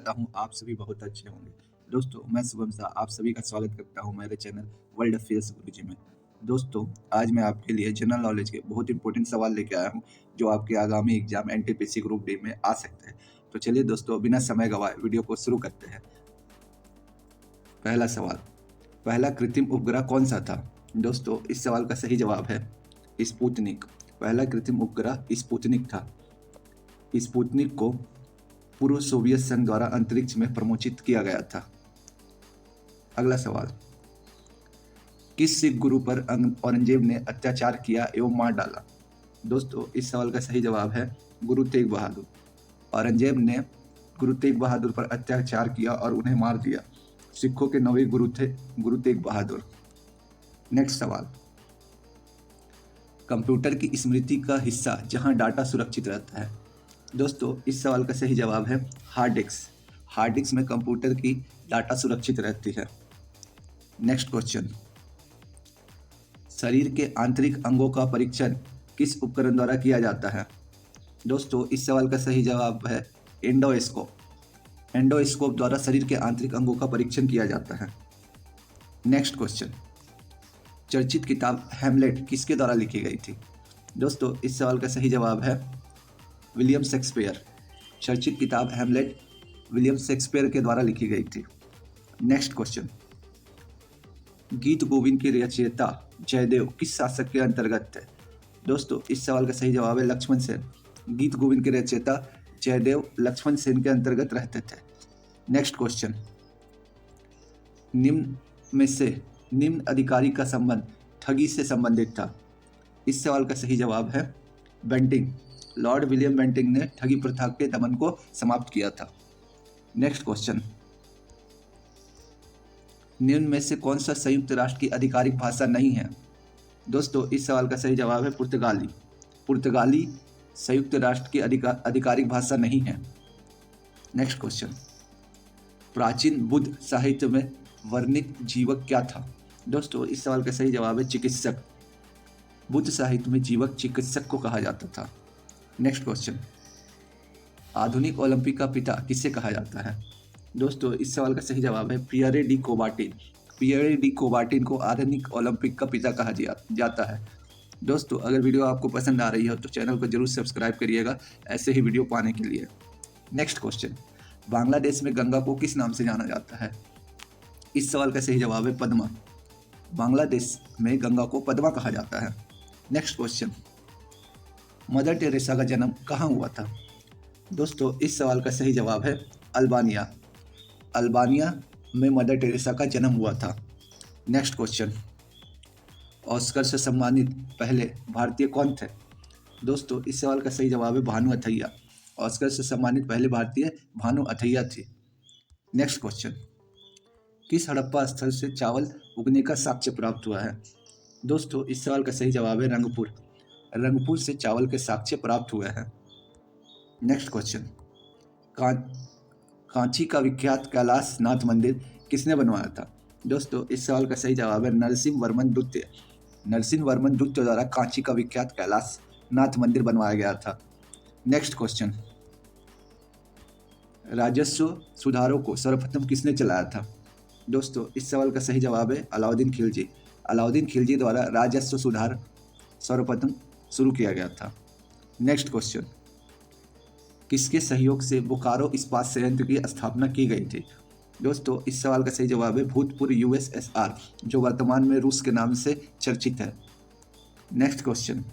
करता हूँ आप सभी बहुत अच्छे होंगे। दोस्तों मैं शुभम शाह आप सभी का स्वागत करता हूँ मेरे चैनल वर्ल्ड अफेयर्स गुरुजी में। दोस्तों आज मैं आपके लिए जनरल नॉलेज के बहुत इंपॉर्टेंट सवाल लेके आया हूँ जो आपके आगामी एग्जाम एनटीपीसी ग्रुप डी में आ सकते हैं। तो चलिए दोस्तों बिना समय गवाए वीडियो को शुरू करते हैं। पहला सवाल, पहला कृत्रिम उपग्रह कौन सा था? दोस्तों इस सवाल का सही जवाब है स्पुतनिक। पहला कृत्रिम उपग्रह स्पुतनिक था। स्पुतनिक को पूर्व सोवियत संघ द्वारा अंतरिक्ष में प्रमोचित किया गया था। अगला सवाल, किस सिख गुरु पर औरंगजेब ने अत्याचार किया एवं मार डाला? दोस्तों इस सवाल का सही जवाब है गुरु तेग बहादुर। औरंगजेब ने गुरु तेग बहादुर पर अत्याचार किया और उन्हें मार दिया। सिखों के 9वें गुरु थे गुरु तेग बहादुर। नेक्स्ट सवाल, कंप्यूटर की स्मृति का हिस्सा जहां डाटा सुरक्षित रहता है? दोस्तों इस सवाल का सही जवाब है हार्ड डिस्क। हार्ड डिस्क में कंप्यूटर की डाटा सुरक्षित रहती है। नेक्स्ट क्वेश्चन, शरीर के आंतरिक अंगों का परीक्षण किस उपकरण द्वारा किया जाता है? दोस्तों इस सवाल का सही जवाब है एंडोस्कोप। एंडोस्कोप द्वारा शरीर के आंतरिक अंगों का परीक्षण किया जाता है। नेक्स्ट क्वेश्चन, चर्चित किताब हैमलेट किसके द्वारा लिखी गई थी? दोस्तों इस सवाल का सही जवाब है विलियम शेक्सपियर। चर्चित किताब हैमलेट विलियम शेक्सपियर के द्वारा लिखी गई थी। नेक्स्ट क्वेश्चन, गीत गोविंद के रचयिता जयदेव किस शासक के अंतर्गत थे? दोस्तों इस सवाल का सही जवाब है लक्ष्मण सेन। गीत गोविंद के रचयिता जयदेव लक्ष्मण सेन के अंतर्गत रहते थे। नेक्स्ट क्वेश्चन, निम्न अधिकारी का संबंध ठगी से संबंधित था। इस सवाल का सही जवाब है बेंटिंग। लॉर्ड विलियम बेंटिंग ने ठगी प्रथा के दमन को समाप्त किया था। नेक्स्ट क्वेश्चन, निम्न में से कौन सा संयुक्त राष्ट्र की आधिकारिक भाषा नहीं है? दोस्तों इस सवाल का सही जवाब है पुर्तगाली। पुर्तगाली संयुक्त राष्ट्र की आधिकारिक भाषा नहीं है। नेक्स्ट क्वेश्चन, प्राचीन बुद्ध साहित्य में वर्णित जीवक क्या था? दोस्तों इस सवाल का सही जवाब है चिकित्सक। बुद्ध साहित्य में जीवक चिकित्सक को कहा जाता था। नेक्स्ट क्वेश्चन, आधुनिक ओलंपिक का पिता किसे कहा जाता है? दोस्तों इस सवाल का सही जवाब है पियरे डी कोबार्टिन। पियरे डी कोबार्टिन को आधुनिक ओलंपिक का पिता कहा जाता है। दोस्तों अगर वीडियो आपको पसंद आ रही हो तो चैनल को जरूर सब्सक्राइब करिएगा ऐसे ही वीडियो पाने के लिए। नेक्स्ट क्वेश्चन, बांग्लादेश में गंगा को किस नाम से जाना जाता है? इस सवाल का सही जवाब है पद्मा। बांग्लादेश में गंगा को पद्मा कहा जाता है। नेक्स्ट क्वेश्चन, मदर टेरेसा का जन्म कहाँ हुआ था? दोस्तों इस सवाल का सही जवाब है अल्बानिया। अल्बानिया में मदर टेरेसा का जन्म हुआ था। नेक्स्ट क्वेश्चन, ऑस्कर से सम्मानित पहले भारतीय कौन थे? दोस्तों इस सवाल का सही जवाब है भानु अथैया। ऑस्कर से सम्मानित पहले भारतीय भानु अथैया थी। नेक्स्ट क्वेश्चन, किस हड़प्पा स्थल से चावल उगने का साक्ष्य प्राप्त हुआ है? दोस्तों इस सवाल का सही जवाब है रंगपुर। रंगपुर से चावल के साक्ष्य प्राप्त हुए हैं। नेक्स्ट क्वेश्चन, कांची का विख्यात कैलाश नाथ मंदिर किसने बनवाया था? दोस्तों इस सवाल का सही जवाब है नरसिंह वर्मन द्वितीय। नरसिंह वर्मन द्वितीय द्वारा कांची का विख्यात कैलाश नाथ मंदिर बनवाया गया था। नेक्स्ट क्वेश्चन, राजस्व सुधारों को सर्वप्रथम किसने चलाया था? दोस्तों इस सवाल का सही जवाब है अलाउद्दीन खिलजी। अलाउद्दीन खिलजी द्वारा राजस्व सुधार सर्वप्रथम शुरू किया गया था। नेक्स्ट क्वेश्चन, किसके सहयोग से बोकारो इस्पात संयंत्र की स्थापना की गई थी? दोस्तों इस सवाल का सही जवाब है भूतपूर्व यूएसएसआर जो वर्तमान में रूस के नाम से चर्चित है। नेक्स्ट क्वेश्चन,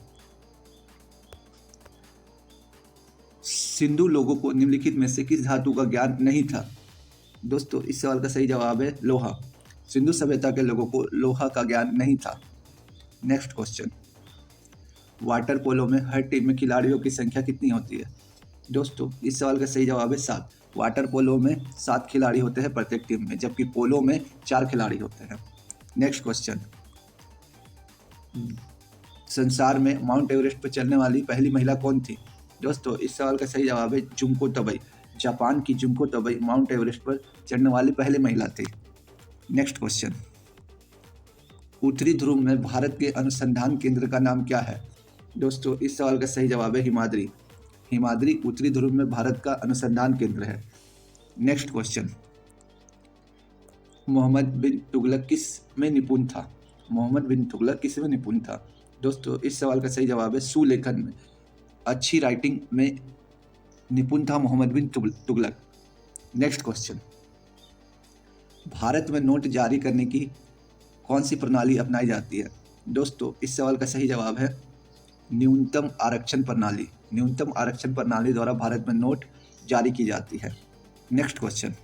सिंधु लोगों को निम्नलिखित में से किस धातु का ज्ञान नहीं था? दोस्तों इस सवाल का सही जवाब है लोहा। सिंधु सभ्यता के लोगों को लोहा का ज्ञान नहीं था। नेक्स्ट क्वेश्चन, वाटर पोलो में हर टीम में खिलाड़ियों की संख्या कितनी होती है? दोस्तों इस सवाल का सही जवाब है 7। वाटर पोलो में 7 खिलाड़ी होते हैं प्रत्येक टीम में, जबकि पोलो में 4 खिलाड़ी होते हैं। नेक्स्ट क्वेश्चन, संसार में माउंट एवरेस्ट पर चढ़ने वाली पहली महिला कौन थी? दोस्तों इस सवाल का सही जवाब है जुंको तबई। जापान की जुंको तबई माउंट एवरेस्ट पर चढ़ने वाली पहली महिला थी। नेक्स्ट क्वेश्चन, उत्तरी ध्रुव में भारत के अनुसंधान केंद्र का नाम क्या है? दोस्तों इस सवाल का सही जवाब है हिमाद्री। हिमाद्री उत्तरी ध्रुव में भारत का अनुसंधान केंद्र है। नेक्स्ट क्वेश्चन, मोहम्मद बिन तुगलक किस में निपुण था? मोहम्मद बिन तुगलक किस में निपुण था? दोस्तों इस सवाल का सही जवाब है सुलेखन में, अच्छी राइटिंग में निपुण था मोहम्मद बिन तुगलक। नेक्स्ट क्वेश्चन, भारत में नोट जारी करने की कौन सी प्रणाली अपनाई जाती है? दोस्तों इस सवाल का सही जवाब है न्यूनतम आरक्षण प्रणाली। न्यूनतम आरक्षण प्रणाली द्वारा भारत में नोट जारी की जाती है। नेक्स्ट क्वेश्चन,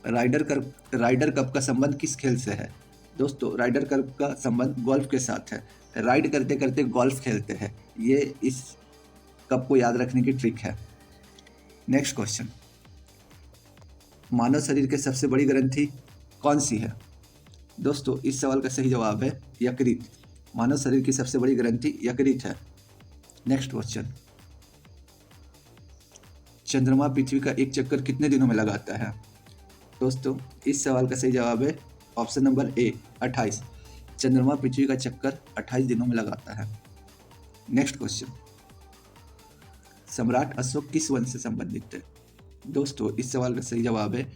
राइडर कप का संबंध किस खेल से है? दोस्तों राइडर कप का संबंध गोल्फ के साथ है। राइड करते करते गोल्फ खेलते हैं, ये इस कप को याद रखने की ट्रिक है। नेक्स्ट क्वेश्चन, मानव शरीर के सबसे बड़ी ग्रंथि कौन सी है? दोस्तों इस सवाल का सही जवाब है यकृत। मानव शरीर की सबसे बड़ी ग्रंथि यकृत है। नेक्स्ट क्वेश्चन, चंद्रमा पृथ्वी का एक चक्कर कितने दिनों में लगाता है? दोस्तों इस सवाल का सही जवाब है ऑप्शन नंबर ए 28। चंद्रमा पृथ्वी का चक्कर 28 दिनों में लगाता है। नेक्स्ट क्वेश्चन, सम्राट अशोक किस वंश से संबंधित है? दोस्तों इस सवाल का सही जवाब है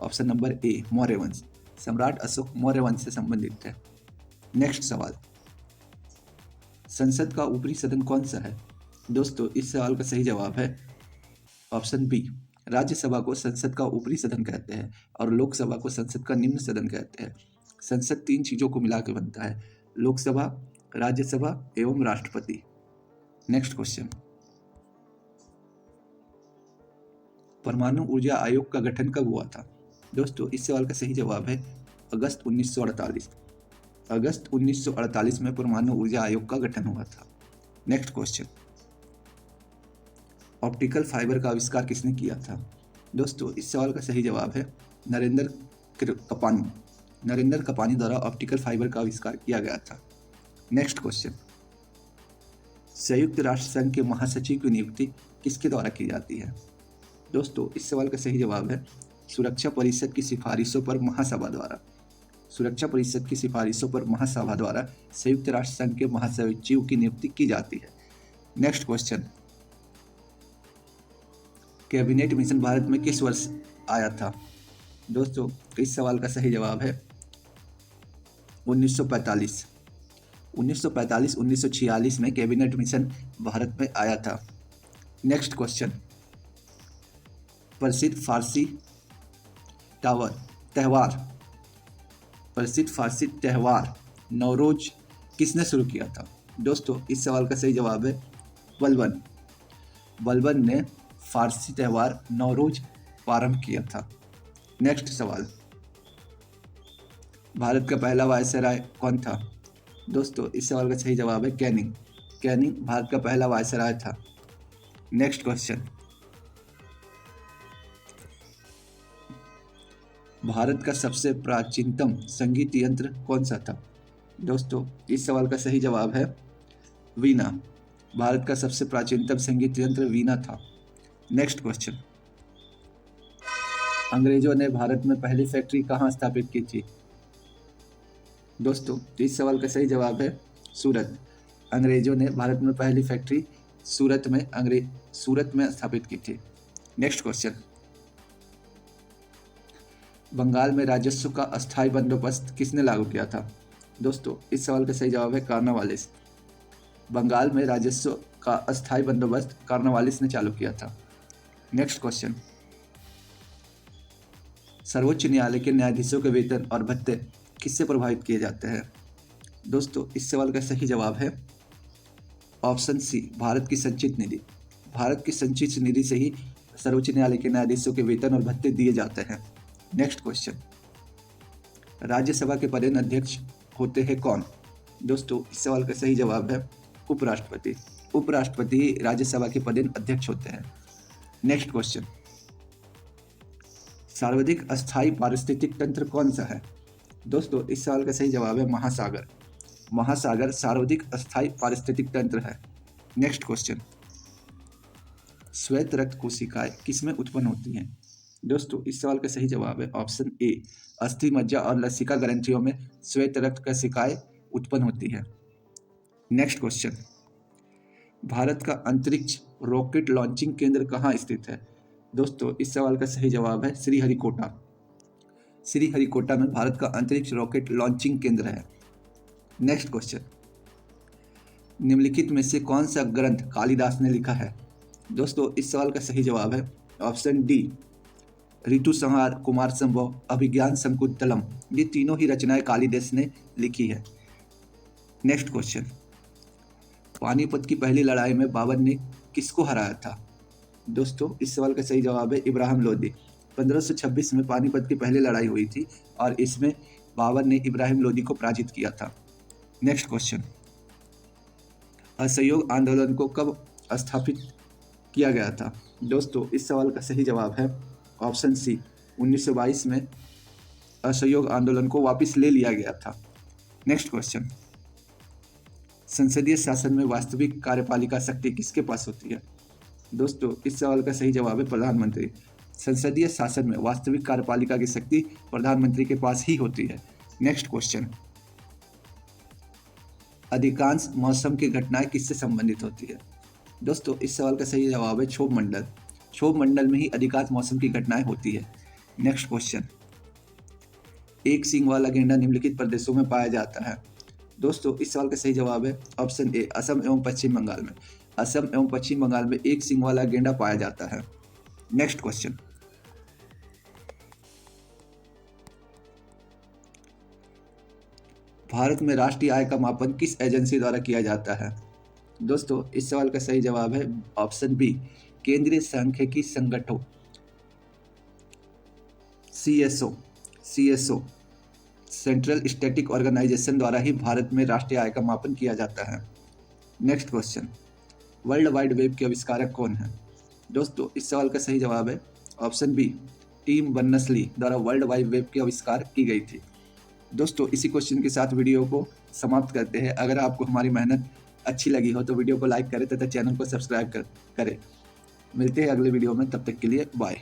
ऑप्शन नंबर ए मौर्य वंश। सम्राट अशोक मौर्य वंश से संबंधित है। नेक्स्ट सवाल, संसद का ऊपरी सदन कौन सा है? दोस्तों इस सवाल का सही जवाब है ऑप्शन बी, राज्यसभा को संसद का ऊपरी सदन कहते हैं और लोकसभा को संसद का निम्न सदन कहते हैं। संसद 3 चीजों को मिलाकर बनता है, लोकसभा, राज्यसभा एवं राष्ट्रपति। नेक्स्ट क्वेश्चन, परमाणु ऊर्जा आयोग का गठन कब हुआ था? दोस्तों इस सवाल का सही जवाब है अगस्त 1948। अगस्त 1948 में परमाणु ऊर्जा आयोग का गठन हुआ था। नेक्स्ट क्वेश्चन, ऑप्टिकल फाइबर का आविष्कार किसने किया था? दोस्तों इस सवाल का सही जवाब है नरेंद्र कपानी। नरेंद्र कपानी द्वारा ऑप्टिकल फाइबर का आविष्कार किया गया था। नेक्स्ट क्वेश्चन, संयुक्त राष्ट्र संघ के महासचिव की नियुक्ति किसके द्वारा की जाती है? दोस्तों इस सवाल का सही जवाब है सुरक्षा परिषद की सिफारिशों पर महासभा द्वारा। सुरक्षा परिषद की सिफारिशों पर महासभा द्वारा संयुक्त राष्ट्र संघ के महासचिव की नियुक्ति की जाती है। Next question, cabinet mission Bharat में किस वर्ष आया था? दोस्तों इस सवाल का सही जवाब है 1945। 1946 में कैबिनेट मिशन भारत में आया था। नेक्स्ट क्वेश्चन, प्रसिद्ध फारसी त्यौहार नवरोज किसने शुरू किया था? दोस्तों इस सवाल का सही जवाब है बलबन ने फारसी त्यौहार नवरोज प्रारंभ किया था। नेक्स्ट सवाल, भारत का पहला वायसराय कौन था? दोस्तों इस सवाल का सही जवाब है कैनिंग भारत का पहला वायसराय था। नेक्स्ट क्वेश्चन, भारत का सबसे प्राचीनतम संगीत यंत्र कौन सा था? दोस्तों इस सवाल का सही जवाब है वीणा। भारत का सबसे प्राचीनतम संगीत यंत्र वीणा था। नेक्स्ट क्वेश्चन, अंग्रेजों ने भारत में पहली फैक्ट्री कहाँ स्थापित की थी? दोस्तों इस सवाल का सही जवाब है सूरत। अंग्रेजों ने भारत में पहली फैक्ट्री सूरत में स्थापित की थी। नेक्स्ट क्वेश्चन, बंगाल में राजस्व का अस्थायी बंदोबस्त किसने लागू किया था? दोस्तों इस सवाल का सही जवाब है कार्नवालिस। बंगाल में राजस्व का अस्थायी बंदोबस्त कार्नवालिस ने चालू किया था। नेक्स्ट क्वेश्चन, सर्वोच्च न्यायालय के न्यायाधीशों के वेतन और भत्ते किससे प्रभावित किए जाते हैं? दोस्तों इस सवाल का सही जवाब है ऑप्शन सी, भारत की संचित निधि। भारत की संचित निधि से ही सर्वोच्च न्यायालय के न्यायाधीशों के वेतन और भत्ते दिए जाते हैं। नेक्स्ट क्वेश्चन, राज्यसभा के पदेन अध्यक्ष होते हैं कौन? दोस्तों इस सवाल का सही जवाब है उपराष्ट्रपति। उपराष्ट्रपति ही राज्यसभा के पदेन अध्यक्ष होते हैं। नेक्स्ट क्वेश्चन, सर्वाधिक अस्थायी पारिस्थितिक तंत्र कौन सा है? दोस्तों इस सवाल का सही जवाब है महासागर। महासागर सर्वाधिक अस्थायी पारिस्थितिक तंत्र है। नेक्स्ट क्वेश्चन, श्वेत रक्त कोशिकाएं किसमें उत्पन्न होती हैं? दोस्तों इस सवाल का सही जवाब है ऑप्शन ए, अस्थि मज्जा और लसिका ग्रंथियों में श्वेत रक्त कोशिकाएं उत्पन्न होती है। नेक्स्ट क्वेश्चन, भारत का अंतरिक्ष रॉकेट लॉन्चिंग केंद्र कहाँ स्थित है? दोस्तों इस सवाल का सही जवाब है श्रीहरिकोटा। श्रीहरिकोटा में भारत का अंतरिक्ष रॉकेट लॉन्चिंग केंद्र है। नेक्स्ट क्वेश्चन, निम्नलिखित में से कौन सा ग्रंथ कालिदास ने लिखा है? दोस्तों इस सवाल का सही जवाब है ऑप्शन डी, ऋतु संहार, कुमार संभव, अभिज्ञान शकुंतलम। ये तीनों ही रचनाएं कालिदास ने लिखी है। नेक्स्ट क्वेश्चन, पानीपत की पहली लड़ाई में बाबर ने किसको हराया था? दोस्तों इस सवाल का सही जवाब है इब्राहिम लोदी। 1526 में पानीपत की पहली लड़ाई हुई थी और इसमें बाबर ने इब्राहिम लोदी को पराजित किया था। नेक्स्ट क्वेश्चन, असहयोग आंदोलन को कब स्थापित किया गया था? दोस्तों इस सवाल का सही जवाब है ऑप्शन सी, 1922 में असहयोग आंदोलन को वापस ले लिया गया था। नेक्स्ट क्वेश्चन, संसदीय शासन में वास्तविक कार्यपालिका शक्ति किसके पास होती है? दोस्तों इस सवाल का सही जवाब है प्रधानमंत्री। संसदीय शासन में वास्तविक कार्यपालिका की शक्ति प्रधानमंत्री के पास ही होती है। नेक्स्ट क्वेश्चन, अधिकांश मौसम की घटनाएं किससे संबंधित होती है? दोस्तों इस सवाल का सही जवाब है क्षोभ मंडल। क्षोभ मंडल में ही अधिकांश मौसम की घटनाएं होती है। नेक्स्ट क्वेश्चन, एक सींग वाला गेंडा निम्नलिखित प्रदेशों में पाया जाता है? दोस्तों इस सवाल का सही जवाब है ऑप्शन ए, असम एवं पश्चिम बंगाल में। असम एवं पश्चिम बंगाल में एक सींग वाला गेंडा पाया जाता है। नेक्स्ट क्वेश्चन, भारत में राष्ट्रीय आय का मापन किस एजेंसी द्वारा किया जाता है? दोस्तों इस सवाल का सही जवाब है ऑप्शन बी, केंद्रीय सांख्यिकी संगठन सीएसओ सेंट्रल स्टैटिक ऑर्गेनाइजेशन द्वारा ही भारत में राष्ट्रीय आय का मापन किया जाता है। Next question, world wide web के आविष्कारक कौन है? दोस्तों इस सवाल का सही जवाब है ऑप्शन बी, टिम बर्नर्स-ली द्वारा वर्ल्ड वाइड वेब की आविष्कार की गई थी। दोस्तों इसी क्वेश्चन के साथ वीडियो को समाप्त करते हैं। अगर आपको हमारी मेहनत अच्छी लगी हो तो वीडियो को लाइक करें तथा चैनल को सब्सक्राइब करें। मिलते हैं अगले वीडियो में, तब तक के लिए बाय।